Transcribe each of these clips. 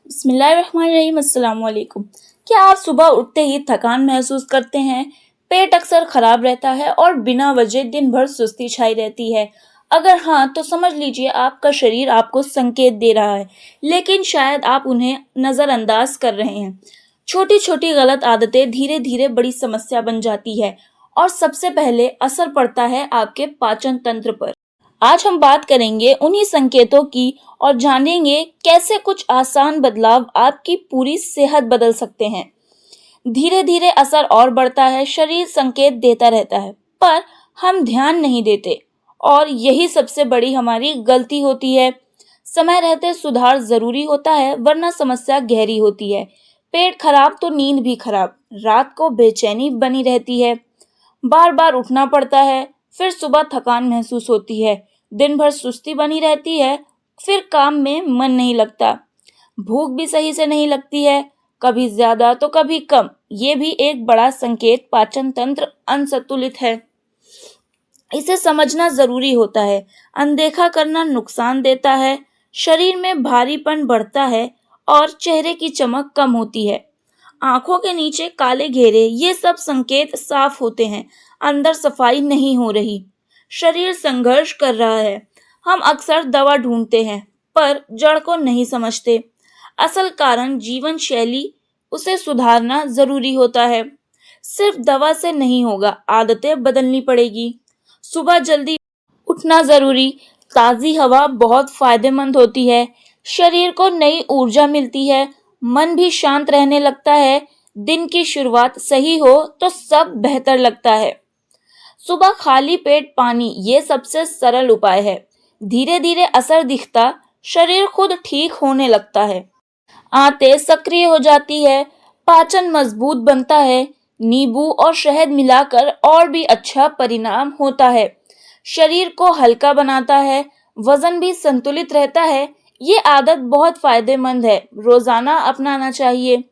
बिस्मिल्लाहिर्रहमानिर्रहीम, अस्सलाम वालेकुम। क्या आप सुबह उठते ही थकान महसूस करते हैं? पेट अक्सर खराब रहता है और बिना वजह दिन भर सुस्ती छाई रहती है। अगर हाँ, तो समझ लीजिए आपका शरीर आपको संकेत दे रहा है, लेकिन शायद आप उन्हें नज़रअंदाज कर रहे हैं। छोटी छोटी गलत आदतें धीरे धीरे बड़ी समस्या बन जाती है और सबसे पहले असर पड़ता है आपके पाचन तंत्र पर। आज हम बात करेंगे उन्हीं संकेतों की और जानेंगे कैसे कुछ आसान बदलाव आपकी पूरी सेहत बदल सकते हैं। धीरे धीरे असर और बढ़ता है, शरीर संकेत देता रहता है, पर हम ध्यान नहीं देते और यही सबसे बड़ी हमारी गलती होती है। समय रहते सुधार जरूरी होता है, वरना समस्या गहरी होती है। पेट खराब तो नींद भी खराब, रात को बेचैनी बनी रहती है, बार बार उठना पड़ता है, फिर सुबह थकान महसूस होती है, दिन भर सुस्ती बनी रहती है, फिर काम में मन नहीं लगता, भूख भी सही से नहीं लगती है, कभी ज्यादा तो कभी कम। ये भी एक बड़ा संकेत पाचन तंत्र असंतुलित है। इसे समझना जरूरी होता है। अनदेखा करना नुकसान देता है, शरीर में भारीपन बढ़ता है और चेहरे की चमक कम होती है। आंखों के नीचे काले घेरे, ये सब संकेत साफ होते हैं। अंदर सफाई नहीं हो रही, शरीर संघर्ष कर रहा है। हम अक्सर दवा ढूंढते हैं, पर जड़ को नहीं समझते। असल कारण जीवन शैली, उसे सुधारना जरूरी होता है। सिर्फ दवा से नहीं होगा, आदतें बदलनी पड़ेगी। सुबह जल्दी उठना जरूरी, ताजी हवा बहुत फायदेमंद होती है, शरीर को नई ऊर्जा मिलती है, मन भी शांत रहने लगता है। दिन की शुरुआत सही हो तो सब बेहतर लगता है। सुबह खाली पेट पानी, ये सबसे सरल उपाय है। धीरे धीरे असर दिखता, शरीर खुद ठीक होने लगता है, आंतें सक्रिय हो जाती है, पाचन मजबूत बनता है। नींबू और शहद मिलाकर और भी अच्छा परिणाम होता है। शरीर को हल्का बनाता है, वजन भी संतुलित रहता है। ये आदत बहुत फायदेमंद है, रोजाना अपनाना चाहिए।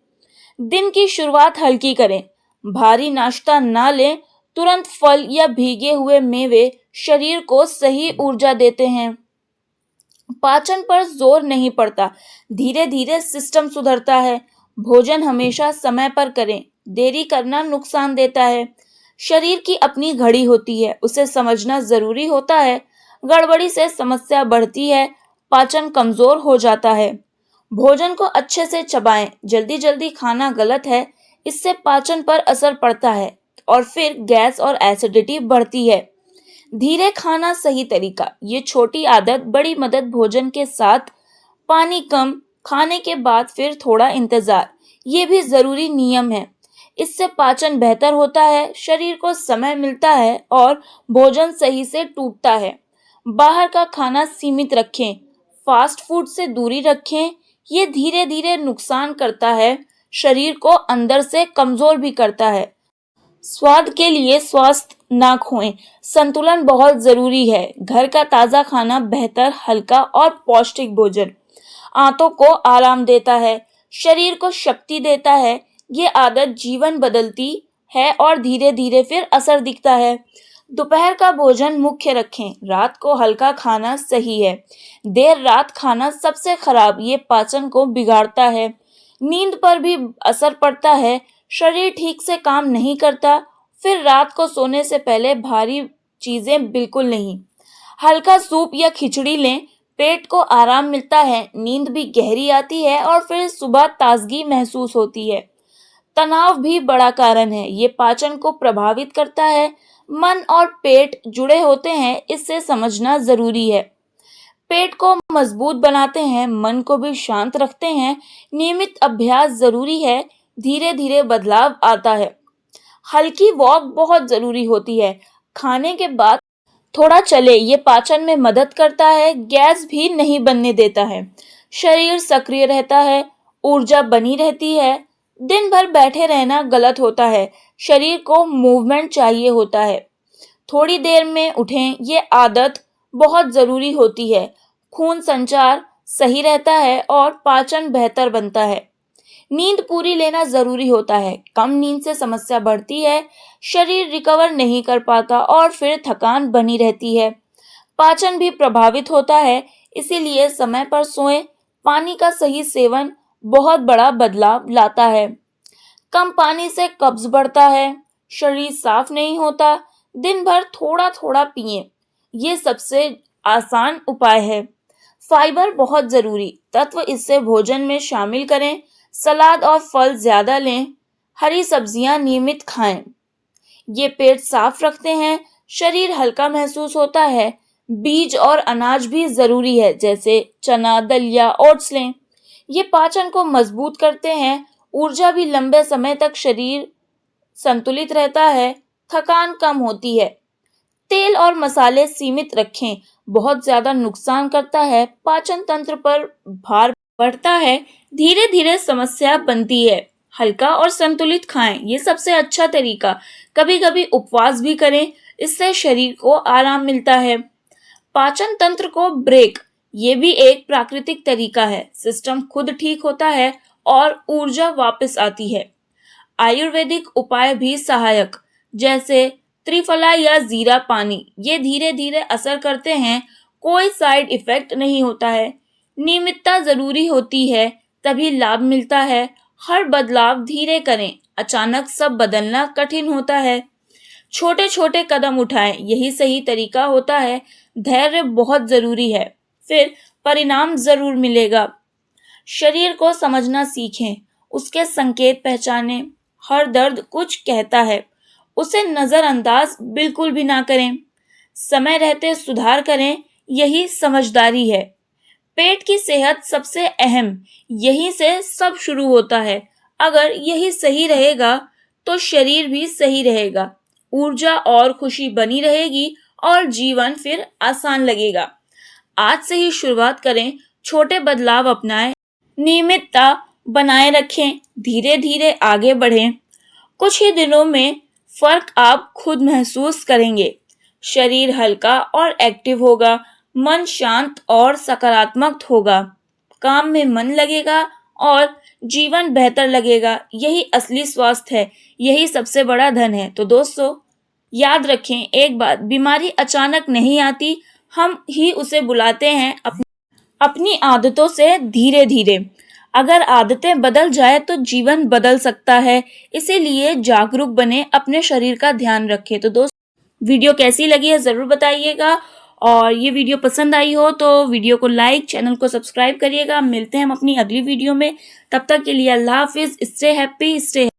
दिन की शुरुआत हल्की करें, भारी नाश्ता ना लें। तुरंत फल या भीगे हुए मेवे शरीर को सही ऊर्जा देते हैं। पाचन पर जोर नहीं पड़ता, धीरे धीरे सिस्टम सुधरता है। भोजन हमेशा समय पर करें, देरी करना नुकसान देता है। शरीर की अपनी घड़ी होती है, उसे समझना जरूरी होता है। गड़बड़ी से समस्या बढ़ती है, पाचन कमजोर हो जाता है। भोजन को अच्छे से चबाएं, जल्दी जल्दी खाना गलत है, इससे पाचन पर असर पड़ता है और फिर गैस और एसिडिटी बढ़ती है। धीरे खाना सही तरीका, ये छोटी आदत बड़ी मदद। भोजन के साथ पानी कम, खाने के बाद फिर थोड़ा इंतजार, ये भी जरूरी नियम है। इससे पाचन बेहतर होता है, शरीर को समय मिलता है और भोजन सही से टूटता है। बाहर का खाना सीमित रखें, फास्ट फूड से दूरी रखें, ये धीरे धीरे नुकसान करता है, शरीर को अंदर से कमजोर भी करता है। स्वाद के लिए स्वास्थ्य ना खोएं, संतुलन बहुत जरूरी है। घर का ताजा खाना बेहतर, हल्का और पौष्टिक भोजन आंतों को आराम देता है, शरीर को शक्ति देता है। ये आदत जीवन बदलती है और धीरे धीरे फिर असर दिखता है। दोपहर का भोजन मुख्य रखें, रात को हल्का खाना सही है। देर रात खाना सबसे खराब, ये पाचन को बिगाड़ता है। नींद पर भी असर पड़ता है, शरीर ठीक से काम नहीं करता। फिर रात को सोने से पहले भारी चीजें बिल्कुल नहीं, हल्का सूप या खिचड़ी लें, पेट को आराम मिलता है, नींद भी गहरी आती है और फिर सुबह ताजगी महसूस होती है। तनाव भी बड़ा कारण है, ये पाचन को प्रभावित करता है। मन और पेट जुड़े होते हैं, इससे समझना जरूरी है। पेट को मजबूत बनाते हैं, मन को भी शांत रखते हैं। नियमित अभ्यास जरूरी है, धीरे धीरे बदलाव आता है। हल्की वॉक बहुत जरूरी होती है, खाने के बाद थोड़ा चले, ये पाचन में मदद करता है, गैस भी नहीं बनने देता है। शरीर सक्रिय रहता है, ऊर्जा बनी रहती है। दिन भर बैठे रहना गलत होता है, शरीर को मूवमेंट चाहिए होता है। थोड़ी देर में उठें, ये आदत बहुत जरूरी होती है। खून संचार सही रहता है और पाचन बेहतर बनता है। नींद पूरी लेना जरूरी होता है, कम नींद से समस्या बढ़ती है, शरीर रिकवर नहीं कर पाता और फिर थकान बनी रहती है। पाचन भी प्रभावित होता है, इसीलिए समय पर सोएं। पानी का सही सेवन बहुत बड़ा बदलाव लाता है। कम पानी से कब्ज बढ़ता है, शरीर साफ नहीं होता, दिन भर थोड़ा थोड़ा पिएं। ये सबसे आसान उपाय है। फाइबर बहुत जरूरी तत्व, इससे भोजन में शामिल करें। सलाद और फल ज्यादा लें। हरी सब्जियां नियमित खाएं। ये पेट साफ रखते हैं, शरीर हल्का महसूस होता है। बीज और अनाज भी जरूरी है, जैसे चना, दलिया, ओट्स लें। ये पाचन को मजबूत करते हैं। ऊर्जा भी लंबे समय तक शरीर संतुलित रहता है, थकान कम होती है। तेल और मसाले सीमित रखें, बहुत ज्यादा नुकसान करता है, पाचन तंत्र पर भार बढ़ता है, धीरे धीरे समस्या बनती है। हल्का और संतुलित खाएं, ये सबसे अच्छा तरीका। कभी कभी उपवास भी करें, इससे शरीर को आराम मिलता है। पाचन तंत्र को ब्रेक, ये भी एक प्राकृतिक तरीका है। सिस्टम खुद ठीक होता है और ऊर्जा वापस आती है। आयुर्वेदिक उपाय भी सहायक, जैसे त्रिफला या जीरा पानी, ये धीरे धीरे असर करते हैं। कोई साइड इफेक्ट नहीं होता है। नियमितता जरूरी होती है, तभी लाभ मिलता है। हर बदलाव धीरे करें, अचानक सब बदलना कठिन होता है। छोटे छोटे कदम उठाएं, यही सही तरीका होता है। धैर्य बहुत जरूरी है, फिर परिणाम जरूर मिलेगा। शरीर को समझना सीखें, उसके संकेत पहचानें। हर दर्द कुछ कहता है, उसे नजरअंदाज बिल्कुल भी ना करें। समय रहते सुधार करें, यही समझदारी है। पेट की सेहत सबसे अहम, यहीं से सब शुरू होता है। अगर यही सही रहेगा तो शरीर भी सही रहेगा। ऊर्जा और खुशी बनी रहेगी और जीवन फिर आसान लगेगा। आज से ही शुरुआत करें, छोटे बदलाव अपनाएं, नियमितता बनाए रखें, धीरे धीरे आगे बढ़ें। कुछ ही दिनों में फर्क आप खुद महसूस करेंगे। शरीर हल्का और एक्टिव होगा, मन शांत और सकारात्मक होगा, काम में मन लगेगा और जीवन बेहतर लगेगा। यही असली स्वास्थ्य है, यही सबसे बड़ा धन है। तो दोस्तों, याद रखें एक बात, बीमारी अचानक नहीं आती, हम ही उसे बुलाते हैं अपनी आदतों से। धीरे धीरे अगर आदतें बदल जाए तो जीवन बदल सकता है। इसीलिए जागरूक बने, अपने शरीर का ध्यान रखें। तो दोस्तों, वीडियो कैसी लगी है जरूर बताइएगा, और ये वीडियो पसंद आई हो तो वीडियो को लाइक, चैनल को सब्सक्राइब करिएगा। मिलते हैं हम अपनी अगली वीडियो में, तब तक के लिए अल्लाह हाफिज। Stay happy, stay